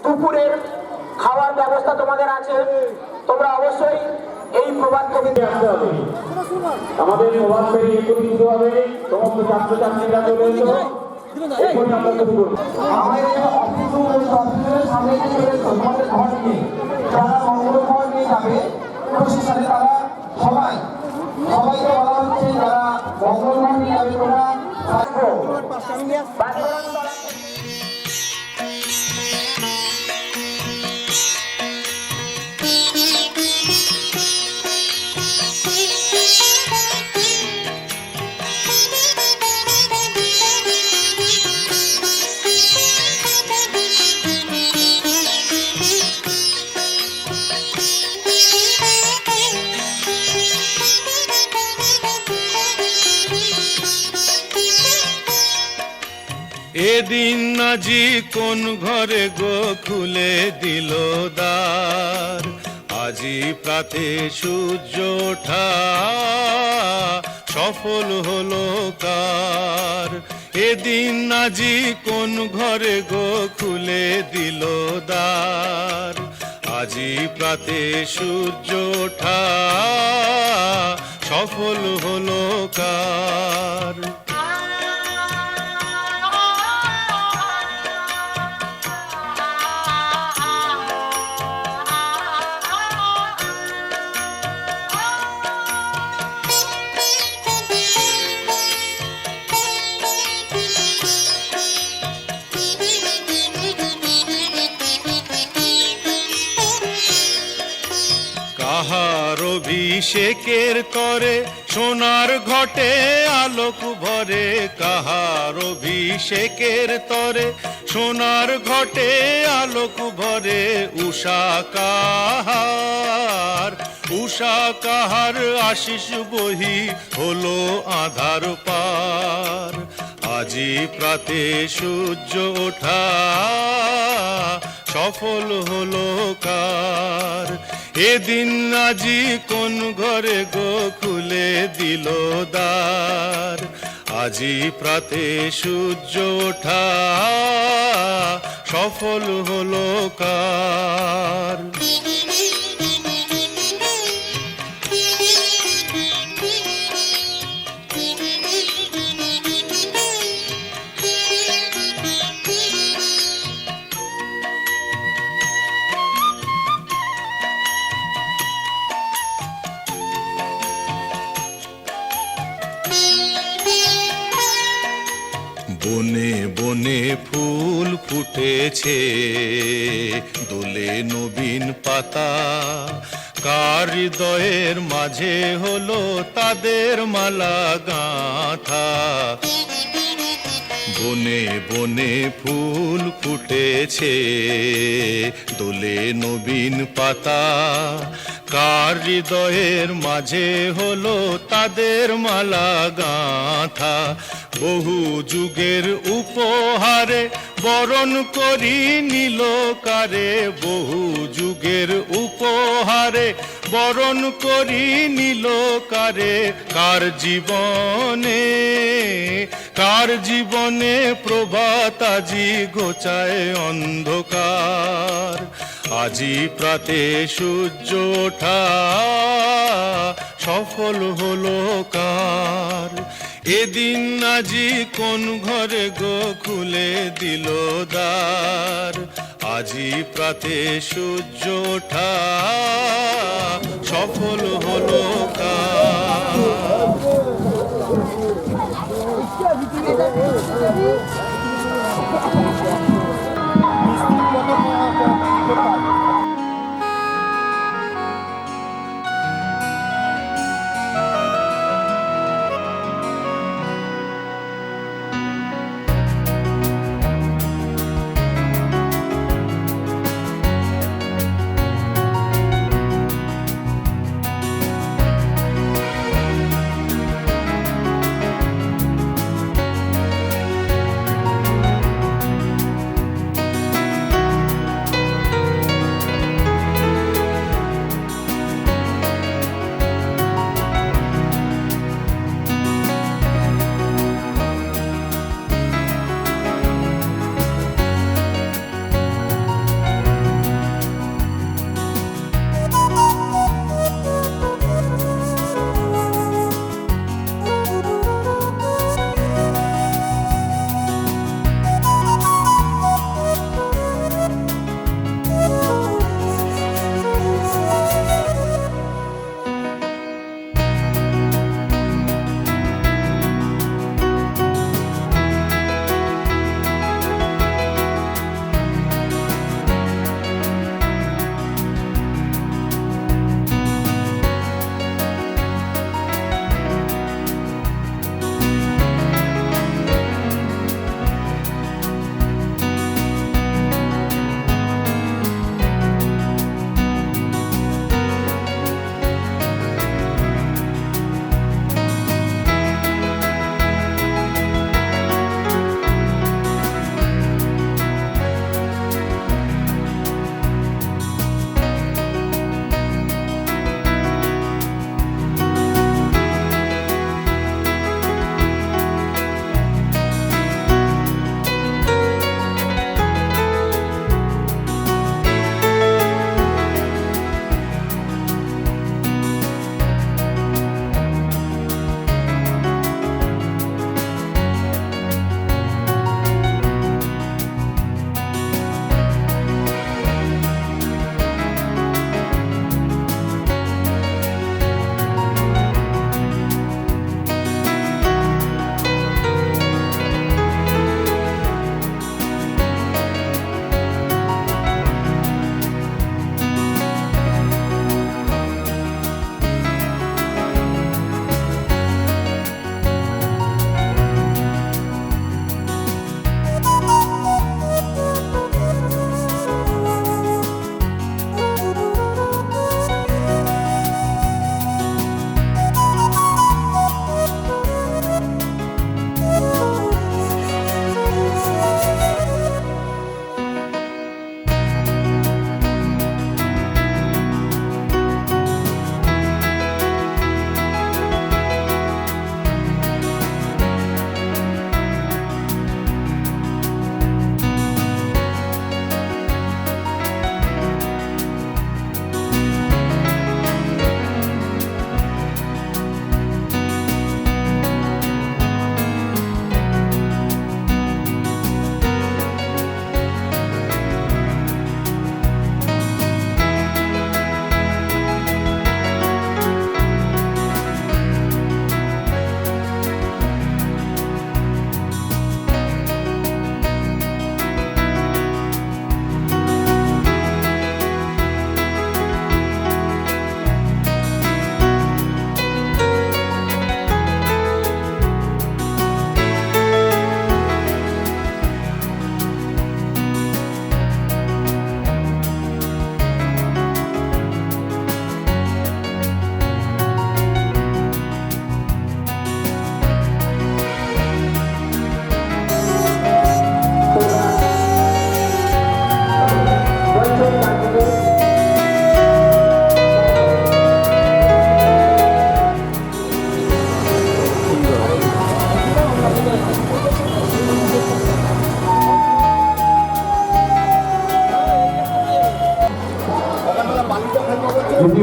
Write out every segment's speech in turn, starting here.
দুপুরের খাওয়ার ব্যবস্থা তোমাদের আছে। তোমরা অবশ্যই এই প্রভাত কবিতে আসতে হবে। আমাদের প্রভাত ফেরি একত্রিত হবে। সমস্ত ছাত্রছাত্রীরা চলে এসো। এখনই আমরা শুরু করব। আমাদের অফিসের সামনে চলে এসো। তোমাদের ঘর নিয়ে যারা মঙ্গল ঘর নিয়ে যাবে প্রশাসনে তারা সবাইকে বলা হচ্ছে যারা মঙ্গল ঘর নিয়ে যাবে তোমরা থাকো। এদিন আজি কোন ঘরে গো খুলে দিল দ্বার, আজি প্রাতে সূর্য ওঠা সফল হলো কার। এদিন আজি কোন ঘরে গো খুলে দিল দ্বার, আজি প্রাতে সূর্য ওঠা সফল হলো কার। কাহার অভিষেকের তরে সোনার ঘটে আলোক ভরে, কাহার অভিষেকের তরে সোনার ঘটে আলোক ভরে। উষা কাহার আশিস বহি হলো আধার পার, আজি প্রাতে সূর্য ওঠা সফল হলো কার। এদিন আজি কোন ঘরে গো খুলে দিল দ্বার, আজি প্রাতে সূর্য ওঠা সফল হলো কার। বনে বনে ফুল ফুটেছে, দোলে নবীন পাতা, কার হৃদয়ের মাঝে হলো তাদের মালা গাঁথা। বনে বনে ফুল ফুটেছে, দোলে নবীন পাতা, কার হৃদয়ের মাঝে হলো তাদের মালা গাঁথা। বহু যুগের উপহারে বরণ করি নিল কারে, বহু যুগের উপহারে বরণ করি নিল কারে। কার জীবনে প্রভাত আজি ঘোচায় অন্ধকার, আজি প্রাতে সূর্য ওঠা সফল হলো কার। এদিন আজি কোন ঘরে গো খুলে দিল দ্বার, আজি প্রাতে সূর্য ওঠা সফল হলো কার।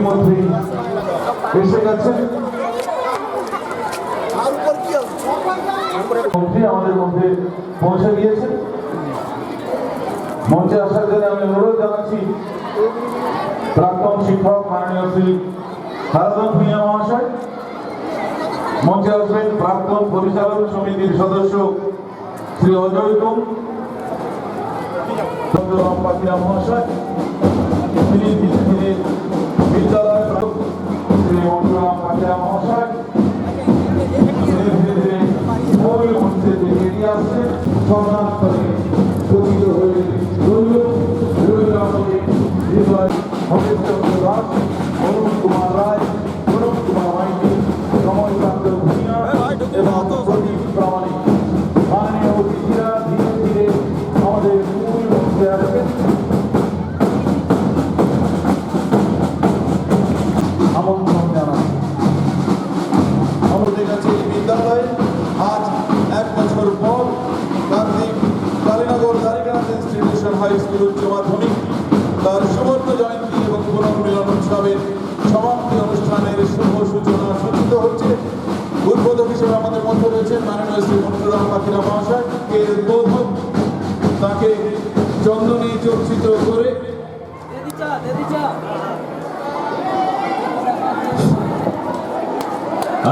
ইতিমধ্যেই এসে গেছেন। মন্ত্রী আমাদের মধ্যে পৌঁছে গিয়েছেন। মঞ্চে আসার জন্য আমি অনুরোধ জানাচ্ছি প্রাক্তন শিক্ষক মাননীয় শ্রী হারাধন ভূঁইয়া মহাশয়। মঞ্চে আসবেন প্রাক্তন পরিচালন সমিতির সদস্য শ্রী অজয় কুম চন্দ্ররাম পাখিরা মহাশয়। তিনি বিদ্যালয় শ্রী চন্দ্ররাম পাখিরা মহাশয় ধীরে ধীরে মূল মঞ্চে এগিয়ে আসছে। সম্মান করে গঠিত হয়ে রইল আমাদের হৃদয় হরেশচন্দ্র দাস, অরুণ কুমার রায়, অরুণ কুমার মাইতি, কমলকান্ত ভূঁইয়া এবং প্রদীপ প্রামাণিক। মাননীয় অতিথিরা ধীরে ধীরে আমাদের মূল মঞ্চে আসবেন। আমন্ত্রণ জানাচ্ছি। আমাদের কাছে এই বিদ্যালয়ে আজ 1 বছর পর Kalinagar Dwarikanath institution high school উচ্চ মাধ্যমিক তার সুবর্ণ জয়ন্তী এবং পুনর্মিলন উৎসবের সমাপ্তি অনুষ্ঠানের শুভ সূচনা সূচিত হচ্ছে। উদ্বোধক হিসেবে আমাদের মধ্যে রয়েছেন মাননীয় শ্রী চন্দ্ররাম পাখিরা মহাশয়। এর উদ্বোধক তাকে চন্দনে চর্চিত করে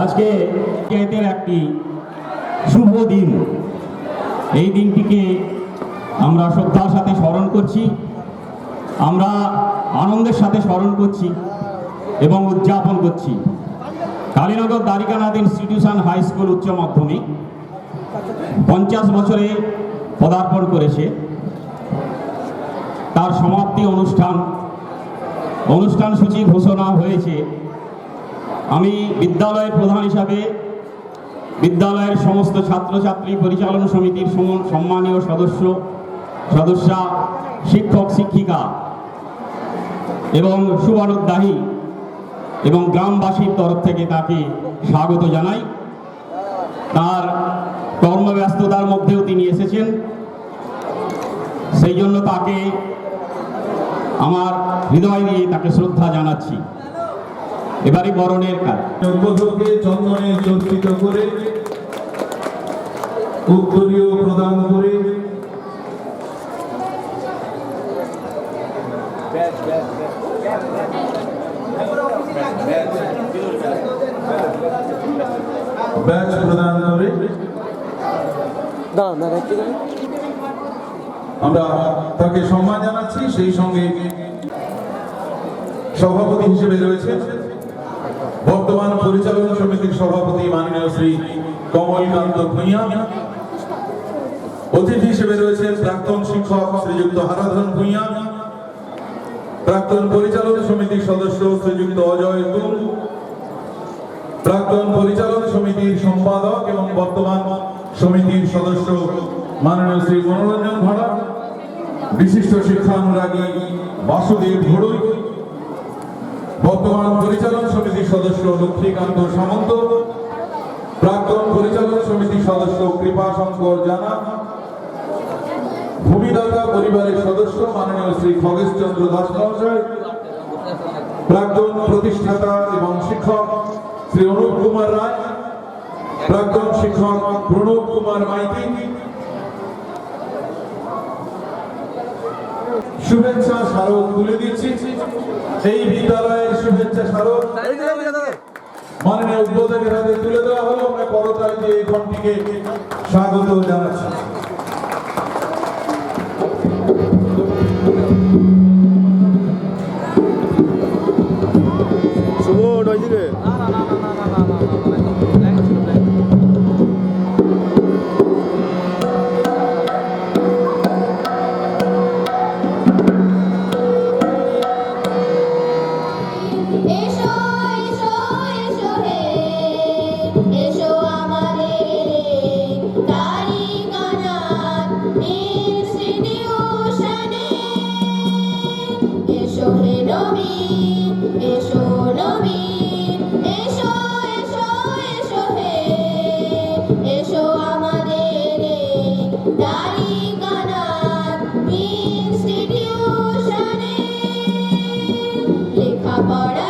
আজকে পঞ্চায়েতের একটি শুভ দিন। এই দিনটিকে আমরা শ্রদ্ধার সাথে স্মরণ করছি, আমরা আনন্দের সাথে স্মরণ করছি এবং উদযাপন করছি। Kalinagar Dwarikanath institution high school উচ্চ মাধ্যমিক 50 বছরে পদার্পণ করেছে। তার সমাপ্তি অনুষ্ঠান সূচি ঘোষণা হয়েছে। আমি বিদ্যালয়ের প্রধান হিসাবে বিদ্যালয়ের সমস্ত ছাত্রছাত্রী, পরিচালন সমিতির সম্মানীয় সদস্যা, শিক্ষক শিক্ষিকা এবং শুভানুদ্দাহী এবং গ্রামবাসীর তরফ থেকে তাকে স্বাগত জানাই। তার কর্মব্যস্ততার মধ্যেও তিনি এসেছেন, সেই জন্য তাকে আমার হৃদয় দিয়ে তাকে শ্রদ্ধা জানাচ্ছি। এবারে বরণের কাজ। উদ্বোধককে চন্দনে চর্চিত করে উত্তরীয় প্রদান করে ব্যাচ প্রদান করে আমরা তাকে সম্মান জানাচ্ছি। সেই সঙ্গে সভাপতি হিসেবে রয়েছে বর্তমান পরিচালন সমিতির সভাপতি মাননীয় শ্রী কমলকান্ত ভূঁইয়া। অতিথি হিসেবে রয়েছে প্রাক্তন শিক্ষক শ্রীযুক্ত হারাধন ভূঁইয়া, প্রাক্তন পরিচালন সমিতির সদস্য শ্রীযুক্ত অজয় কুম, প্রাক্তন পরিচালন সমিতির সম্পাদক এবং বর্তমান সমিতির সদস্য মাননীয় শ্রী মনোরঞ্জন ভাড়া, বিশিষ্ট শিক্ষানুরাগী বাসুদেব ঘোড়ই, বর্তমান পরিচালন সমিতির সদস্য লক্ষ্মীকান্ত সামন্ত, প্রাক্তন পরিচালন সমিতির সদস্য কৃপা শঙ্কর জানা, ভূমিদাতা পরিবারের সদস্য মাননীয় শ্রী খগেশ চন্দ্র দাস মহাশয়, প্রাক্তন প্রতিষ্ঠাতা এবং শিক্ষক শ্রী অনুপ কুমার রায়, প্রাক্তন শিক্ষক প্রণব কুমার মাইতি, শুভেচ্ছা স্মারক তুলে দিচ্ছি। এই বিদ্যালয়ের শুভেচ্ছা স্মারক মাননীয় উদ্বোধকের হাতে তুলে দেওয়া হলো। আমরা করতালি দিয়ে এই ঘন্টিকে স্বাগত জানাচ্ছি। লেখাপড়া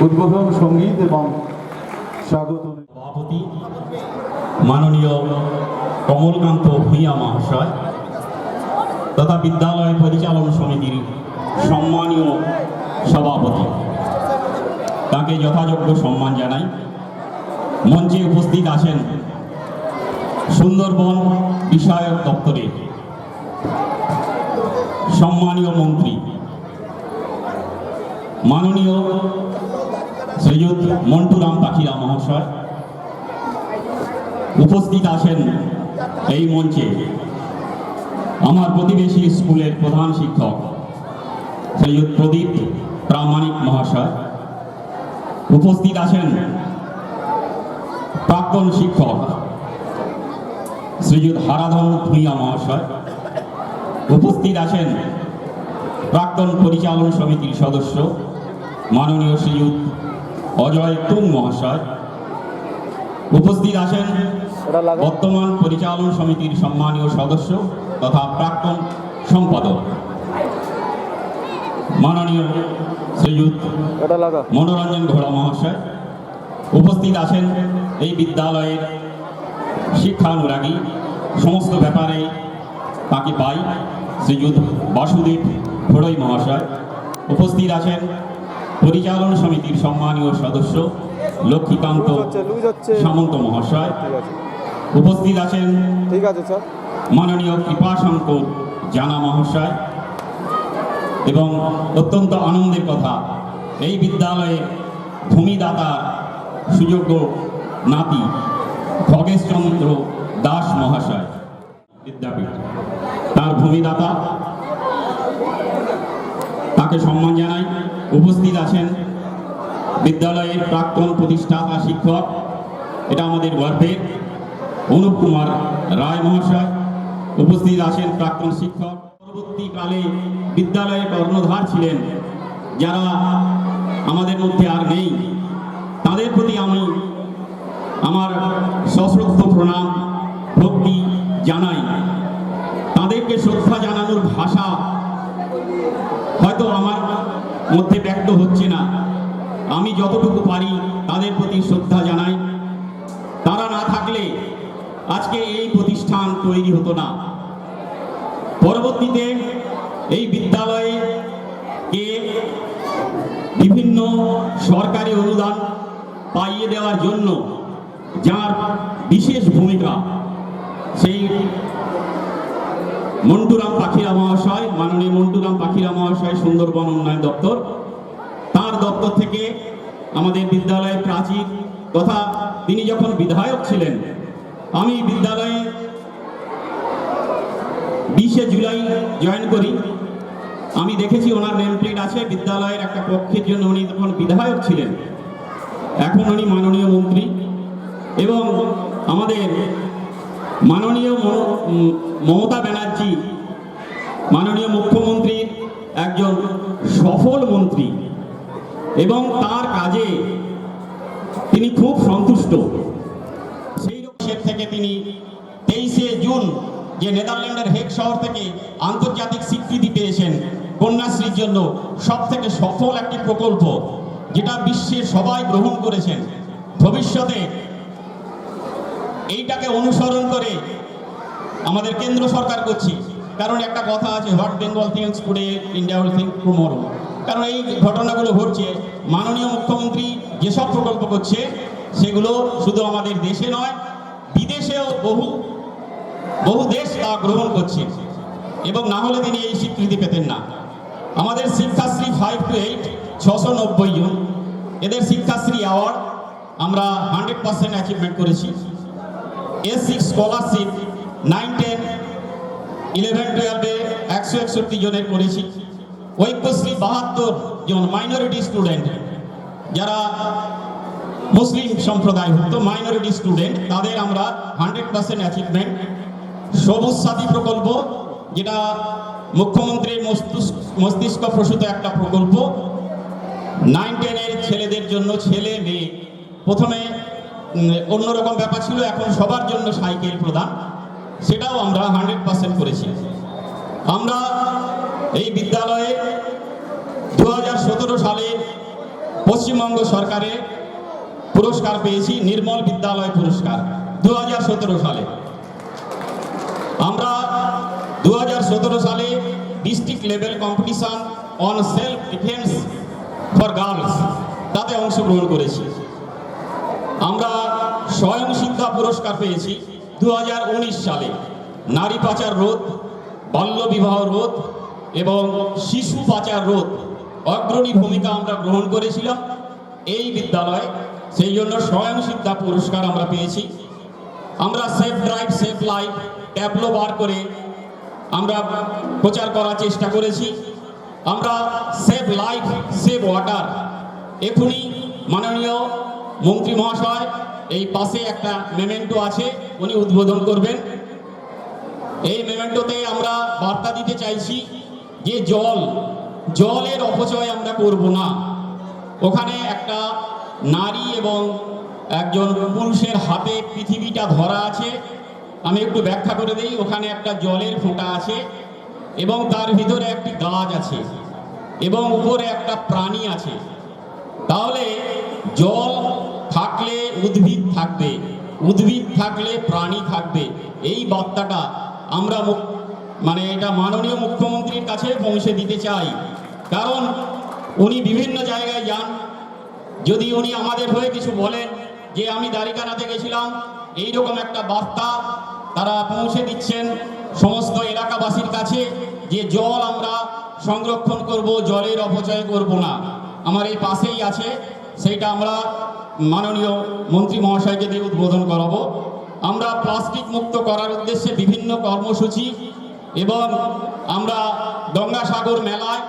উদ্বোধন সঙ্গীত এবং স্বাগত সভাপতি মাননীয় কমলকান্ত ভূঁইয়া মহাশয় তথা বিদ্যালয় পরিচালন সমিতির সম্মানীয় সভাপতি, তাকে যথাযোগ্য সম্মান জানাই। মঞ্চে উপস্থিত আছেন সুন্দরবন বিষয়ক দপ্তরের সম্মানীয় মন্ত্রী মাননীয় শ্রীযুত মন্টুরাম পাখিরা মহাশয়। উপস্থিত আছেন এই মঞ্চে আমার প্রতিবেশী স্কুলের প্রধান শিক্ষক শ্রীযুত প্রদীপ প্রামাণিক মহাশয়। উপস্থিত আছেন প্রাক্তন শিক্ষক শ্রীযুত হারাধন ভূঁইয়া মহাশয়। উপস্থিত আছেন প্রাক্তন পরিচালন সমিতির সদস্য মাননীয় শ্রীযুত অজয় তুং মহাশয়। উপস্থিত আছেন বর্তমান পরিচালন সমিতির সম্মানীয় সদস্য তথা প্রাক্তন সম্পাদক মাননীয় শ্রীযুত মনোরঞ্জন ঘোড়া মহাশয়। উপস্থিত আছেন এই বিদ্যালয়ের শিক্ষানুরাগী, সমস্ত ব্যাপারে তাকে পাই, শ্রীযুত বাসুদেব ঘোড়ই মহাশয়। উপস্থিত আছেন পরিচালন সমিতির সম্মানীয় সদস্য লক্ষ্মীকান্ত সামন্ত মহাশয়। উপস্থিত আছেন মাননীয় কৃপাশঙ্কর জানা মহাশয়। এবং অত্যন্ত আনন্দের কথা, এই বিদ্যালয়ে ভূমিদাতা সুযোগ্য নাতি খগেশচন্দ্র দাস মহাশয় বিদ্যাপীঠ, তার ভূমিদাতা, তাকে সম্মান জানাই। উপস্থিত আছেন বিদ্যালয়ের প্রাক্তন প্রতিষ্ঠাতা শিক্ষক, এটা আমাদের গর্বের, অনুপ কুমার রায় মহাশয়। উপস্থিত আছেন প্রাক্তন শিক্ষক, পরবর্তীকালে বিদ্যালয়ের কর্ণধার ছিলেন, যারা আমাদের মধ্যে আর নেই, তাদের প্রতি আমি আমার সশ্রদ্ধ প্রণাম ভক্তি জানাই। তাদেরকে শ্রদ্ধা জানানোর ভাষা হয়তো আমার মধ্যে ব্যক্ত হচ্ছে না। আমি যতটুকু পারি তাদের প্রতি শ্রদ্ধা জানাই। তারা না থাকলে আজকে এই প্রতিষ্ঠান তৈরি হতো না। পরবর্তীতে এই বিদ্যালয়ে বিভিন্ন সরকারি অনুদান পাইয়ে দেওয়ার জন্য যার বিশেষ ভূমিকা, সেই মন্টুরাম পাখিরা মহাশয়, মাননীয় মন্টুরাম পাখিরা মহাশয়, সুন্দরবন উন্নয়ন দপ্তর, তার দপ্তর থেকে আমাদের বিদ্যালয়ের প্রাচীর তথা তিনি যখন বিধায়ক ছিলেন, আমি বিদ্যালয়ে 20শে জুলাই জয়েন করি। আমি দেখেছি ওনার নেম প্লেট আছে, বিদ্যালয়ের একটা কক্ষের জন্য উনি তখন বিধায়ক ছিলেন, এখন উনি মাননীয় মন্ত্রী। এবং আমাদের মাননীয় মমতা ব্যানার্জি, মাননীয় মুখ্যমন্ত্রীর একজন সফল মন্ত্রী, এবং তার কাজে তিনি খুব সন্তুষ্ট। সেই থেকে তিনি 23শে জুন যে নেদারল্যান্ডের হেগ শহর থেকে আন্তর্জাতিক স্বীকৃতি পেয়েছেন কন্যাশ্রীর জন্য, সব থেকে সফল একটি প্রকল্প, যেটা বিশ্বের সবাই গ্রহণ করেছেন। ভবিষ্যতে এইটাকে অনুসরণ করে আমাদের কেন্দ্র সরকার করছে, কারণ একটা কথা আছে, what Bengal things today India will think tomorrow. কারণ এই ঘটনাগুলো ঘটছে, মাননীয় মুখ্যমন্ত্রী যেসব প্রকল্প করছে সেগুলো শুধু আমাদের দেশে নয়, বিদেশেও বহু দেশ তা গ্রহণ করছে, এবং না হলে তিনি এই স্বীকৃতি পেতেন না। আমাদের শিক্ষাশ্রী 5 to 8 690 জন, এদের শিক্ষাশ্রী অ্যাওয়ার্ড আমরা 100% অ্যাচিভমেন্ট করেছি। S6 স্কলারশিপ 9, 10, 11, 12-এ 161 জনের করেছি। ঐক্যশ্রী 72 জন মাইনরিটি স্টুডেন্ট, যারা মুসলিম সম্প্রদায়ভুক্ত মাইনরিটি স্টুডেন্ট, তাদের আমরা 100% অ্যাচিভমেন্ট। সবুজ সাথী প্রকল্প, যেটা মুখ্যমন্ত্রীর মস্তিষ্ক প্রসূত একটা প্রকল্প, 9, 10-এর ছেলেদের জন্য, ছেলে মেয়ে, প্রথমে অন্যরকম ব্যাপার ছিল, এখন সবার জন্য সাইকেল প্রদান, সেটাও আমরা 100% করেছি। আমরা এই বিদ্যালয়ে 2017 সালে পশ্চিমবঙ্গ সরকারের পুরস্কার পেয়েছি, নির্মল বিদ্যালয় পুরস্কার 2017 সালে। আমরা 2017 সালে district level competition on self defence for girls তাতে অংশগ্রহণ করেছি। আমরা স্বয়ং সিদ্ধা পুরস্কার পেয়েছি 2019 সালে নারী পাচার রোধ, বাল্যবিবাহ রোধ এবং শিশু পাচার রোধ অগ্রণী ভূমিকা আমরা গ্রহণ করেছিলাম এই বিদ্যালয়ে, সেই জন্য স্বয়ং সিদ্ধা পুরস্কার আমরা পেয়েছি। আমরা safe drive safe life tableau বার করে আমরা প্রচার করার চেষ্টা করেছি। আমরা সেভ লাইফ সেভ ওয়াটার, এখনই মাননীয় মন্ত্রী মহাশয় এই পাশে একটা মেমেন্টো আছে, উনি উদ্বোধন করবেন। এই মেমেন্টোতে আমরা বার্তা দিতে চাইছি যে জলের অপচয় আমরা করব না। ওখানে একটা নারী এবং একজন পুরুষের হাতে পৃথিবীটা ধরা আছে, আমি একটু ব্যাখ্যা করে দিই। ওখানে একটা জলের ফোঁটা আছে এবং তার ভিতরে একটি গাছ আছে এবং উপরে একটা প্রাণী আছে। তাহলে জল থাকলে উদ্ভিদ থাকবে, উদ্ভিদ থাকলে প্রাণী থাকবে। এই বার্তাটা আমরা এটা মাননীয় মুখ্যমন্ত্রীর কাছে পৌঁছে দিতে চাই, কারণ উনি বিভিন্ন জায়গায় যান। যদি উনি আমাদের হয়ে কিছু বলেন যে আমি দ্বারিকানাথে গেছিলাম, এইরকম একটা বার্তা তারা পৌঁছে দিচ্ছেন সমস্ত এলাকাবাসীর কাছে যে জল আমরা সংরক্ষণ করব, জলের অপচয় করব না। আমার এই পাশেই আছে, সেইটা আমরা মাননীয় মন্ত্রী মহাশয়কে দিয়ে উদ্বোধন করাবো। আমরা প্লাস্টিক মুক্ত করার উদ্দেশ্যে বিভিন্ন কর্মসূচি এবং আমরা গঙ্গাসাগর মেলায়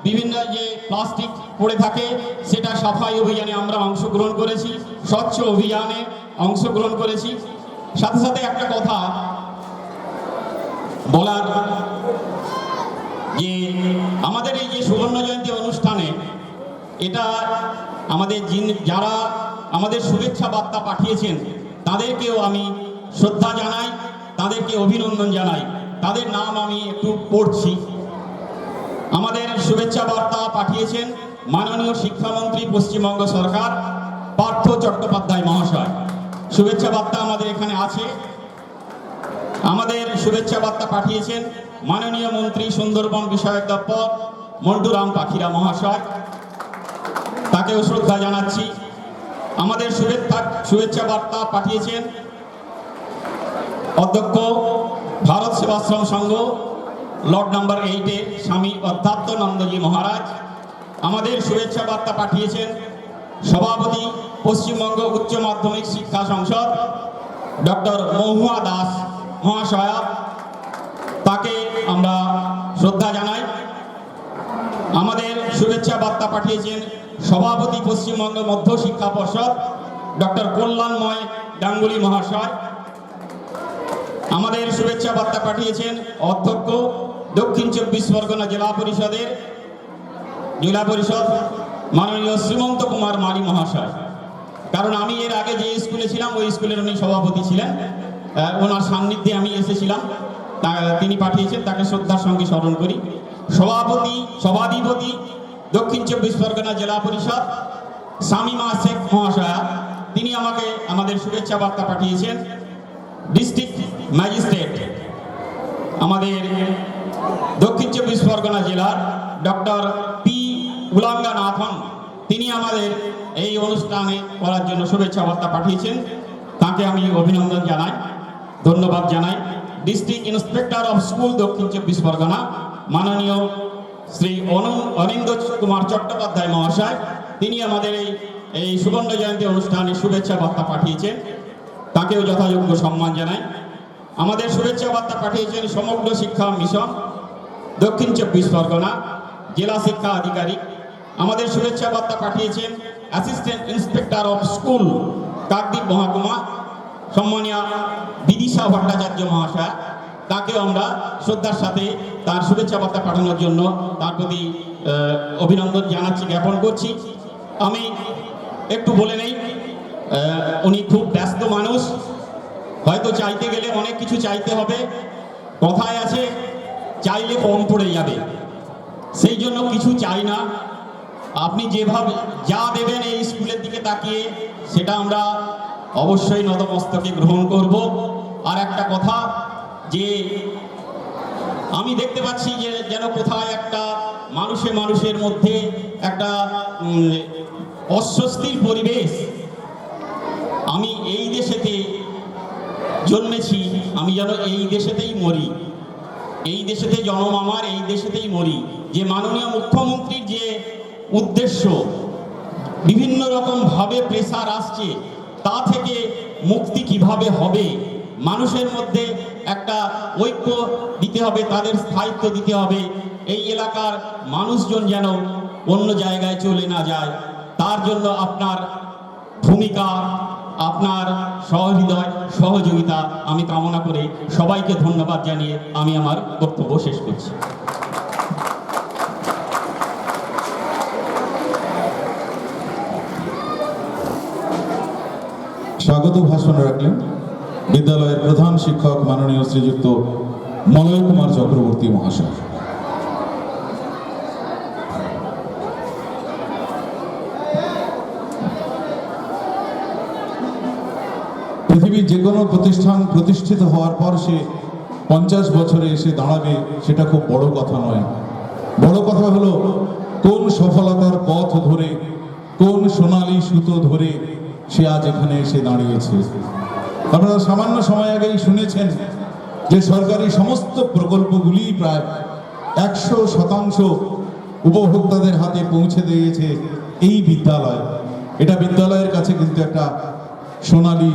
বিভিন্ন যে প্লাস্টিক পড়ে থাকে সেটা সাফাই অভিযানে আমরা অংশগ্রহণ করেছি, স্বচ্ছ অভিযানে অংশগ্রহণ করেছি। সাথে সাথে একটা কথা বলার, যে আমাদের এই যে সুবর্ণ জয়ন্তী অনুষ্ঠানে এটা আমাদের যারা আমাদের শুভেচ্ছা বার্তা পাঠিয়েছেন তাদেরকেও আমি শ্রদ্ধা জানাই, তাদেরকে অভিনন্দন জানাই। তাদের নাম আমি একটু পড়ছি। আমাদের শুভেচ্ছা বার্তা পাঠিয়েছেন মাননীয় শিক্ষামন্ত্রী পশ্চিমবঙ্গ সরকার পার্থ চট্টোপাধ্যায় মহাশয়। শুভেচ্ছা বার্তা আমাদের এখানে আছে। আমাদের শুভেচ্ছা বার্তা পাঠিয়েছেন মাননীয় মন্ত্রী সুন্দরবন বিষয়ক দপ্তর মন্টুরাম পাখিরা মহাশয়, তাকেও শ্রদ্ধা জানাচ্ছি। আমাদের শুভেচ্ছা বার্তা পাঠিয়েছেন অধ্যক্ষ ভারত সেবাশ্রম সংঘ লর্ড নাম্বার 8-এর স্বামী অধ্যাত্মানন্দজি মহারাজ। আমাদের শুভেচ্ছা বার্তা পাঠিয়েছেন সভাপতি পশ্চিমবঙ্গ উচ্চ মাধ্যমিক শিক্ষা সংসদ ডক্টর মহুয়া দাস মহাশয়া, তাকে আমরা শ্রদ্ধা জানাই। আমাদের শুভেচ্ছা বার্তা পাঠিয়েছেন সভাপতি পশ্চিমবঙ্গ মধ্য শিক্ষা পর্ষদ ডক্টর কল্যাণময় গাঙ্গুলি মহাশয়। আমাদের শুভেচ্ছা বার্তা পাঠিয়েছেন অধ্যক্ষ দক্ষিণ 24 পরগনা জেলা পরিষদ মাননীয় শ্রীমন্ত কুমার মালি মহাশয়। কারণ আমি এর আগে যে স্কুলে ছিলাম ওই স্কুলের উনি সভাপতি ছিলেন, ওনার সান্নিধ্যে আমি এসেছিলাম, তিনি পাঠিয়েছেন, তাকে শ্রদ্ধার সঙ্গে স্মরণ করি। সভাধিপতি দক্ষিণ 24 পরগনা জেলা পরিষদ শামিমা শেখ মহাশয়া, তিনি আমাদের শুভেচ্ছা বার্তা পাঠিয়েছেন। ডিস্ট্রিক্ট ম্যাজিস্ট্রেট আমাদের দক্ষিণ 24 পরগনা জেলার ডক্টর পি উলাঙ্গানাথন, তিনি আমাদের এই অনুষ্ঠানে করার জন্য শুভেচ্ছা বার্তা পাঠিয়েছেন, তাকে আমি অভিনন্দন জানাই, ধন্যবাদ জানাই। ডিস্ট্রিক্ট ইন্সপেক্টর অফ স্কুল দক্ষিণ 24 পরগনা মাননীয় শ্রী অনিন্দ কুমার চট্টোপাধ্যায় মহাশয়, তিনি আমাদের এই সুবর্ণ জয়ন্তী অনুষ্ঠানে শুভেচ্ছা বার্তা পাঠিয়েছেন, তাকেও যথাযোগ্য সম্মান জানাই। আমাদের শুভেচ্ছা বার্তা পাঠিয়েছেন সমগ্র শিক্ষা মিশন দক্ষিণ 24 পরগনা জেলা শিক্ষা আধিকারিক। আমাদের শুভেচ্ছা বার্তা পাঠিয়েছেন assistant inspector of school Kakdwip মহকুমা সম্মানীয় বিদিশা ভট্টাচার্য মহাশয়, তাকেও আমরা শ্রদ্ধার সাথে তার শুভেচ্ছা বার্তা পাঠানোর জন্য তার প্রতি অভিনন্দন জানাচ্ছি, জ্ঞাপন করছি। আমি একটু বলে নেই, উনি খুব ব্যস্ত মানুষ, হয়তো চাইতে গেলে অনেক কিছু চাইতে হবে, কথায় আছে চাইলে কম পড়ে যাবে, সেই জন্য কিছু চাই না। আপনি যেভাবে যা দেবেন এই স্কুলের দিকে তাকিয়ে সেটা আমরা অবশ্যই নতমস্তকে গ্রহণ করব। আর একটা কথা, যে আমি দেখতে পাচ্ছি যে যেন কোথায় একটা মানুষের মধ্যে একটা অস্বস্তির পরিবেশ। আমি এই দেশেতে জন্মেছি, আমি যেন এই দেশেতেই মরি, এই দেশেতে জন্ম আমার, এই দেশেতেই মরি। যে মাননীয় মুখ্যমন্ত্রীর যে উদ্দেশ্য, বিভিন্ন রকম ভাবে প্রেসার আসছে, তা থেকে মুক্তি কিভাবে হবে, মানুষের মধ্যে একটা ঐক্য দিতে হবে, তাদের স্থায়িত্ব দিতে হবে, এই এলাকার মানুষজন যেন অন্য জায়গায় চলে না যায়, তার জন্য আপনার ভূমিকা, আপনার সহৃদয় সহযোগিতা আমি কামনা করে সবাইকে ধন্যবাদ জানিয়ে আমি আমার বক্তব্য শেষ করছি। স্বাগত ভাষণ রাখলেন বিদ্যালয়ের প্রধান শিক্ষক মাননীয় শ্রীযুক্ত মলয় কুমার চক্রবর্তী মহাশয়। পৃথিবীর যে কোনো প্রতিষ্ঠান প্রতিষ্ঠিত হওয়ার পর সে 50 বছরে এসে দাঁড়াবে, সেটা খুব বড় কথা নয়। বড় কথা হলো কোন সফলতার পথ ধরে, কোন সোনালী সুতো ধরে সে আজ এখানে এসে দাঁড়িয়েছে। আপনারা সামান্য সময় আগেই শুনেছেন যে সরকারি সমস্ত প্রকল্পগুলি প্রায় 100% উপভোক্তাদের হাতে পৌঁছে দিয়েছে এই বিদ্যালয়। এটা বিদ্যালয়ের কাছে কিন্তু একটা সোনালী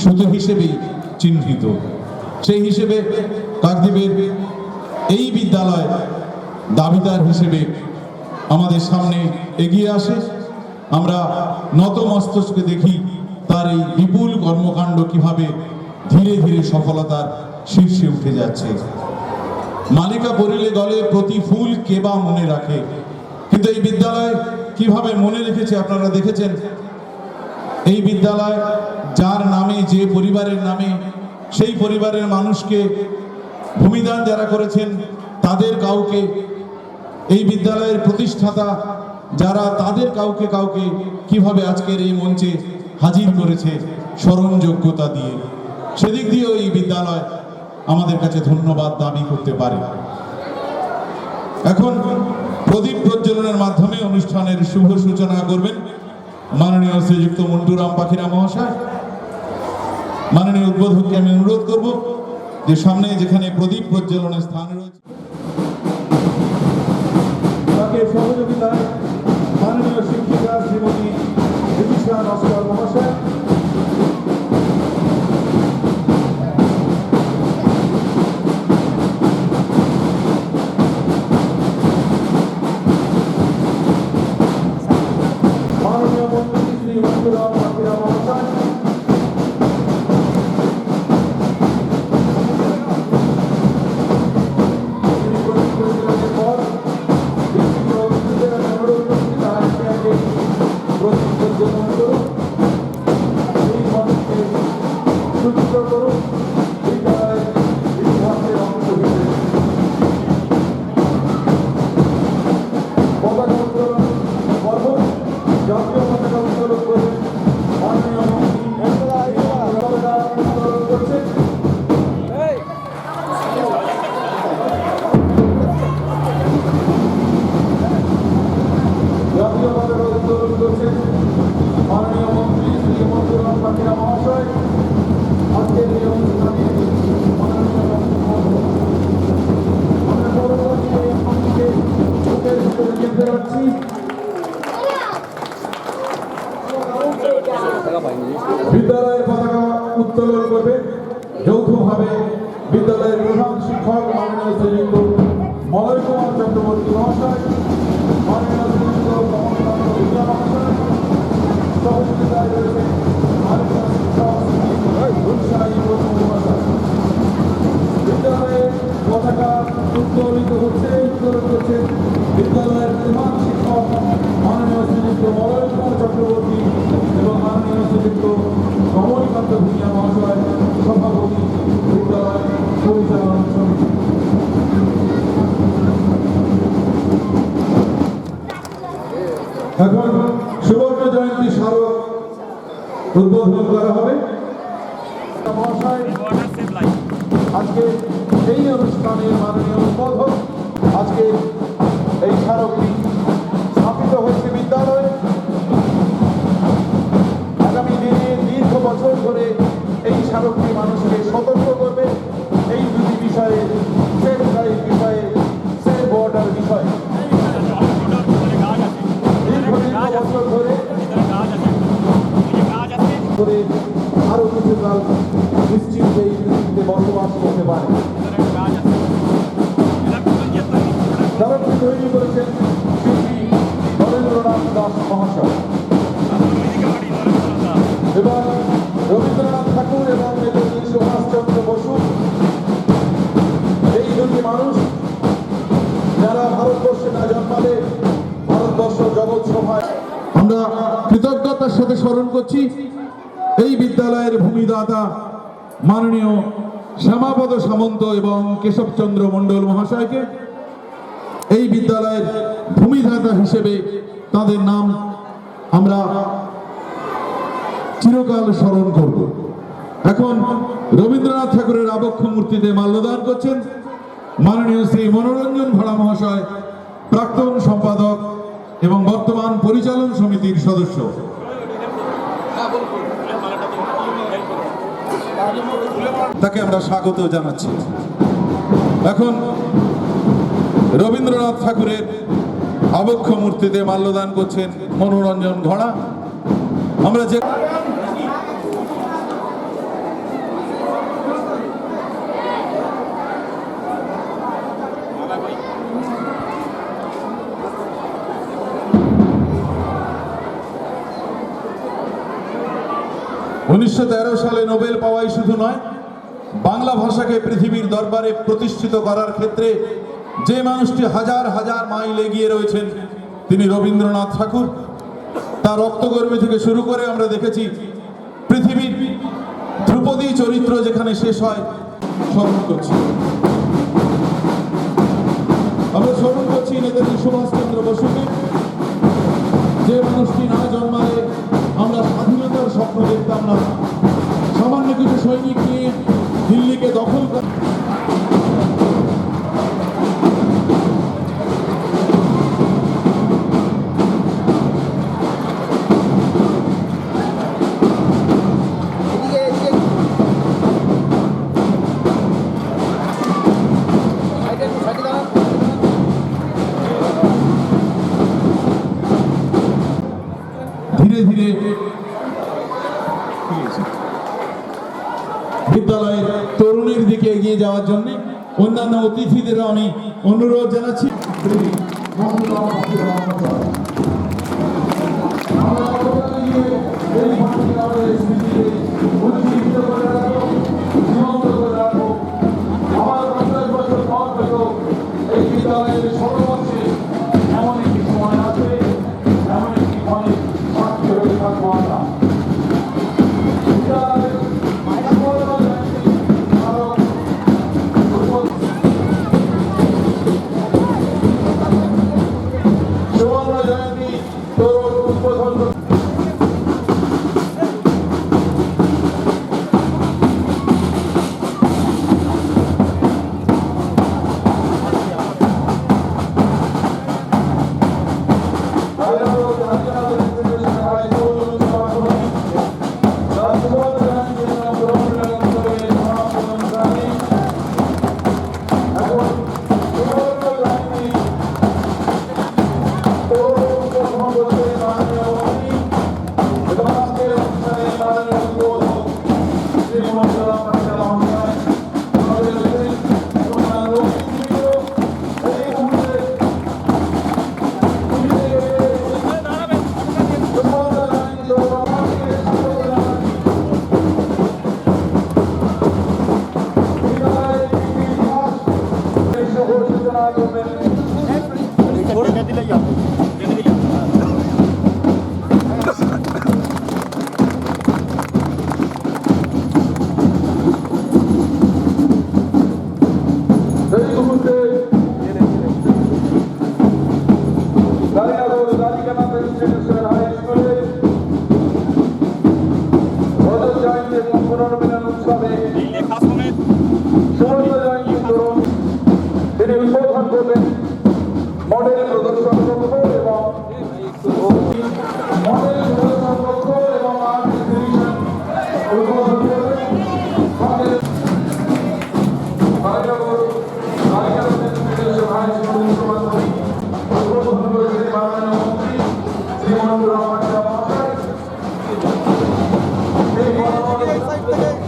সুতো হিসেবেই চিহ্নিত। সেই হিসেবে কাকদ্বীপের এই বিদ্যালয় দাবিদার হিসেবে আমাদের সামনে এগিয়ে আসে। আমরা নত মস্তকে দেখি তার এই বিপুল কর্মকাণ্ড কিভাবে ধীরে ধীরে সফলতার শীর্ষে উঠে যাচ্ছে। মালিকা পরিলে গলে প্রতি ফুল কে বা মনে রাখে, কিন্তু এই বিদ্যালয় কিভাবে মনে রেখেছে আপনারা দেখেছেন। এই বিদ্যালয় যার নামে, যে পরিবারের নামে, সেই পরিবারের মানুষকে ভূমিদান যারা করেছেন তাদের কাউকে, এই বিদ্যালয়ের প্রতিষ্ঠাতা যারা তাদের কাউকে কিভাবে আজকের এই মঞ্চে হাজির করেছে স্মরণযোগ্যতা দিয়ে, সেদিক দিয়েও এই বিদ্যালয় আমাদের কাছে ধন্যবাদ দাবি করতে পারে। এখন প্রদীপ প্রজ্বলনের মাধ্যমে অনুষ্ঠানের শুভ সূচনা করবেন মাননীয় শ্রীযুক্ত মন্টুরাম পাখিরা মহাশয়। মাননীয় উদ্বোধককে আমি অনুরোধ করব যে সামনে যেখানে প্রদীপ প্রজ্বলনের স্থান রয়েছে তাকে সহযোগিতায় মাননীয় শিক্ষিকা শ্রীমতী বিদিশা নস্কর মহাশয়, মাননীয় মন্ত্রী শ্রী মন্টুরাম পাখিরা মহাশয়, বিদ্যালয়ের পতাকা উত্তোলন করবে যৌথভাবে বিদ্যালয়ের প্রধান শিক্ষক মাননীয় শ্রীযুক্ত মলয় কুমার চক্রবর্তী মহাশয়, মাননীয় শ্রীযুক্ত কমলকান্ত ভূঁইয়া মহাশয়, সহযোগিতায় রয়েছে মাননীয় শিক্ষক গুলশাহী প্রথম মহাশয়। বিদ্যালয়ের পতাকা উত্তোলন করছে বিদ্যালয়ের প্রধান শিক্ষক মাননীয় শ্রীযুক্ত মলয় কুমার চক্রবর্তী এবং মাননীয় শ্রীযুক্ত কমলকান্ত ভূঁইয়া মহাশয়, সভাপতি বিদ্যালয় পরিচালনা সমিতি। এখন সুবর্ণ জয়ন্তী স্মারক উদ্বোধন করা হবে। মহাশয় আজকে এই অনুষ্ঠানের মাননীয় উদ্বোধক, আজকে এই স্মারকটি স্থাপিত হচ্ছে বিদ্যালয়ে। আগামী দিনে দীর্ঘ বছর ধরে এই স্মারকটি মানুষকে সতর্ক করবে এই দুটি বিষয়ে, সেফ ড্রাইভ বিষয়ে, সেফ বর্ডার বিষয়ে। দীর্ঘ বছর ধরে আরো কিছু কাল নিশ্চিন্তে এই পৃথিবীতে বসবাস করতে পারে। স্মারকটি তৈরি করেছেন শিল্পী নরেন্দ্রনাথ দাস মহাশয় এবং রবীন্দ্রনাথ ঠাকুর এবং নেতাজি সুভাষচন্দ্র বসু, এই দুটি মানুষ যারা ভারতবর্ষে না জন্মালে ভারতবর্ষ জগৎ সভায়। আমরা কৃতজ্ঞতার সাথে স্মরণ করছি এই বিদ্যালয়ের ভূমিদাতা মাননীয় শ্যামাপদ সামন্ত এবং কেশবচন্দ্র মণ্ডল মহাশয়কে। এই বিদ্যালয়ের ভূমিদাতা হিসেবে তাদের নাম আমরা চিরকাল স্মরণ করব। এখন রবীন্দ্রনাথ ঠাকুরের আবক্ষ মূর্তিতে মাল্যদান করছেন মাননীয় শ্রী মনোরঞ্জন ভাড়া মহাশয়, প্রাক্তন সম্পাদক এবং বর্তমান পরিচালন সমিতির সদস্য। তাকে আমরা স্বাগত জানাচ্ছি। এখন রবীন্দ্রনাথ ঠাকুরের আবক্ষ মূর্তিতে মাল্যদান করছেন মনোরঞ্জন ঘোড়া। আমরা যে সালে নোবেল পাওয়াই শুধু নয়, বাংলা ভাষাকে পৃথিবীর দরবারে প্রতিষ্ঠিত করার ক্ষেত্রে যে মানুষটি হাজার হাজার মাইল এগিয়ে রয়েছেন তিনি রবীন্দ্রনাথ ঠাকুর। তার রক্তগর্ভে থেকে শুরু করে আমরা দেখেছি পৃথিবীর ধ্রুপদী চরিত্র যেখানে শেষ হয়। স্মরণ করছি, আমরা স্মরণ করছি নেতাজি সুভাষচন্দ্র বসুকে, যে মানুষটি না জন্মালে আমরা স্বাধীনতার স্বপ্ন দেখতাম না। সামান্য কিছু সৈনিক নিয়ে দিল্লিকে দখল করে ধীরে ধীরে বিদ্যালয়ের তরুণীর দিকে এগিয়ে যাওয়ার জন্য অন্যান্য অতিথিদের আমি অনুরোধ জানাচ্ছি। এই বিদ্যালয়ের সর্ববর্ষে এমন একটি সময় আছে, এমন একটি ফলে সাক্ষী হয়ে থাকবো আমরা। সুবর্ণ জয়ন্তী ইনস্টিটিউশনাল হাই স্কুলে রজত জয়ন্তী এবং পুনর্মিলন উৎসবে সুবর্ণ জয়ন্তী তরুণ তিনি উদ্বোধন করবেন মডেল প্রদর্শন কক্ষ এবং মডেল প্রদর্শন কক্ষ এবং আর্ট এক্সিবিশন উদ্বোধন করবেন মডেল বালিকাপুর ইনস্টিটিউশনাল হাই স্কুল উচ্চ মাধ্যমিক উদ্বোধন করেছেন মাননীয় মন্ত্রী শ্রী মনোহর রহমান মহাশয়। এই উদ্বোধন করেছেন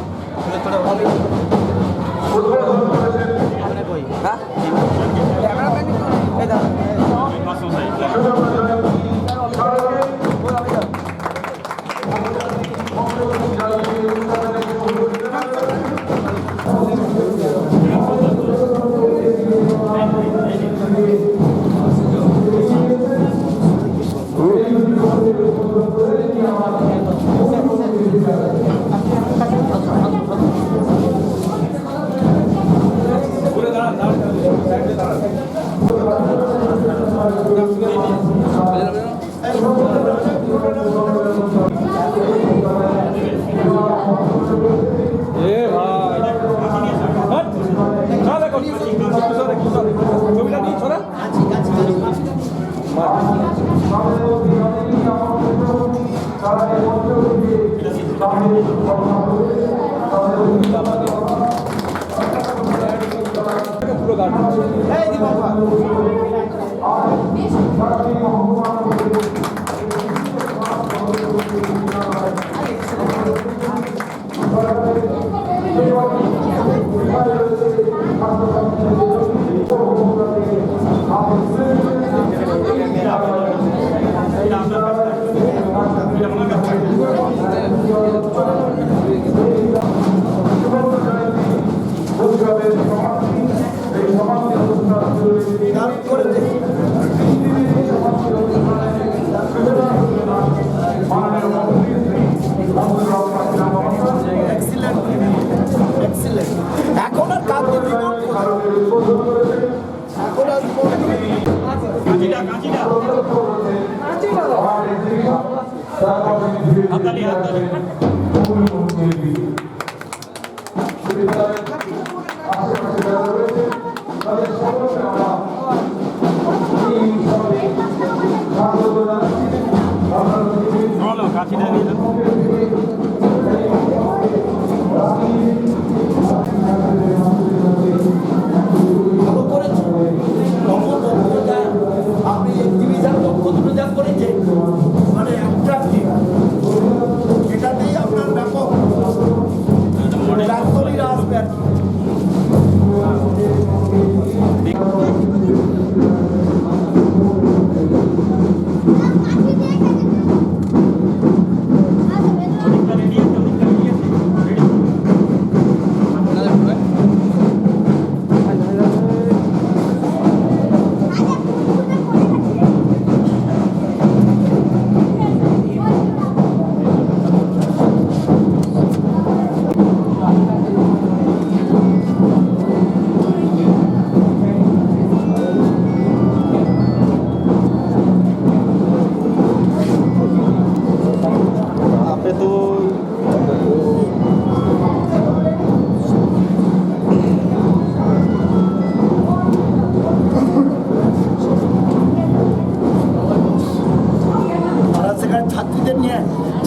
এখন আর কাঁদতে এখন আর ভালো করেছে আপনি ডিভিশন লক্ষ্য যা করেছেন মানে অ্যাট্রাক্টিভ এটাতেই আপনার ব্যাপক ডাক্তারিরা আসবে আর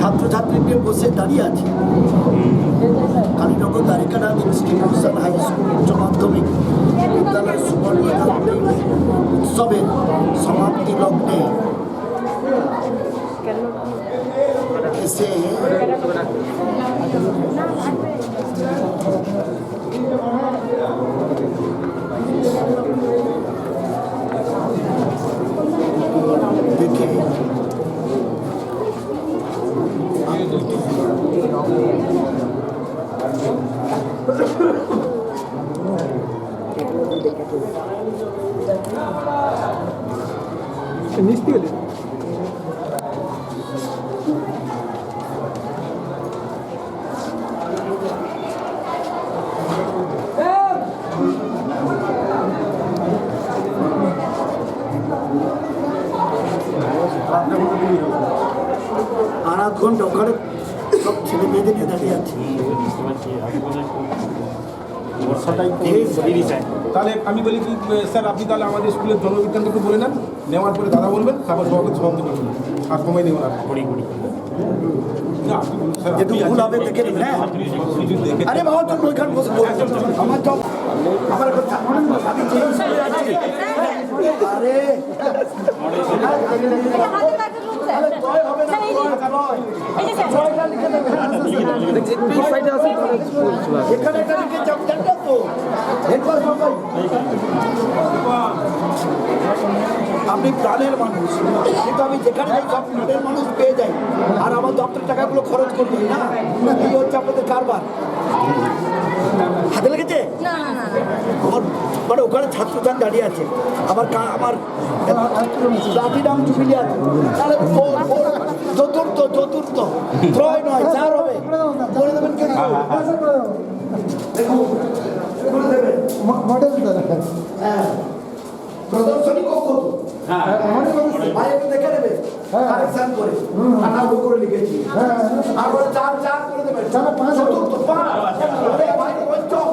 ছাত্রছাত্রীদের বসে দাঁড়িয়ে আছে Kalinagar Dwarikanath institution high school উচ্চ মাধ্যমিক বিদ্যালয়ের সুবর্ণ জয়ন্তী উৎসবের সমাপ্তি লগ্নে এসে দেখে আর আধ ঘন্টা ওখানে সব ছেলে মেয়েদের নিয়ে দাঁড়িয়ে আছে। তাহলে আমি বলি কি স্যার, আপনি তাহলে আমাদের স্কুলের জনবিজ্ঞানটা একটু বলে নেন, নেওয়ার পরে দাদা বলবেন, তারপর সভাপতি সমাপ্ত করবেন, আর সময় নেবেন না। না, আপনি বলুন, স্যার, যেটুকু ভুল হবে দেখে নিন। হ্যাঁ, কিছু দেখে আরে বাবা তুমি ওইখানে বসে বলছো। আমার জব আমার এখন আমি যে স্কুলে আছি। আরে তাহলে জয় হবে না, জয়। জয়টা লিখে দেবে। এখানে একটা লিখে যাও, জানতো তো একবার সবাই। আপনি প্রাণের মানুষ, কিন্তু আমি যেখানে যাই সব প্রাণের মানুষ পেয়ে যাই, আর আমার দপ্তরের টাকাগুলো খরচ করবো না। এই হচ্ছে আপনাদের কারবার। হাতে লেগেছে আমার, মানে ওখানে ছাত্রছাত্রী দাঁড়িয়ে আছে, আমার আমার প্লাটিনাম জুবিলি আছে। তাহলে চতুর্থ চতুর্থ ত্রয় নয়, চার হবে। করে দেবেন কেন? দেখুন করে দেবেন হ্যাঁ, প্রদর্শনী কক্ষ তো একটু দেখে নেবে কারেকশন করে, খাতা বই করে লিখেছি। আর বলে চার চার করে দেবে, চতুর্থ পাঁচ। আরে ভাই পঞ্চম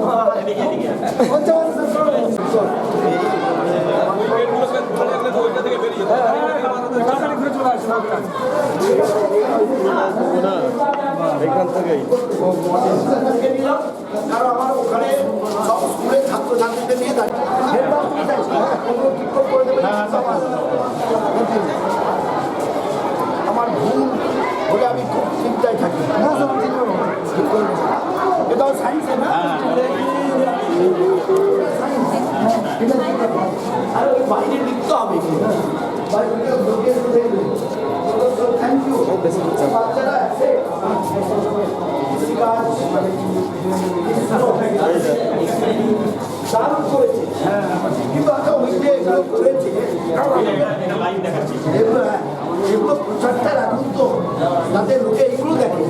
এখান থেকেই আর আমার ওখানে সব স্কুলের ছাত্রছাত্রীদের নিয়ে দাঁড়িয়ে আমার ভুল বলে আমি খুব চিন্তায় থাকি। এটাও সায়েন্সে না, আর ওই বাইরে লিখতে হবে। Thank you. বাচ্চারা আছে দারুণ করেছে, কিন্তু আচ্ছা ওই যে এগুলো করেছে এগুলো প্রচারটা রাখুন তো, যাতে লোকে এগুলো দেখে।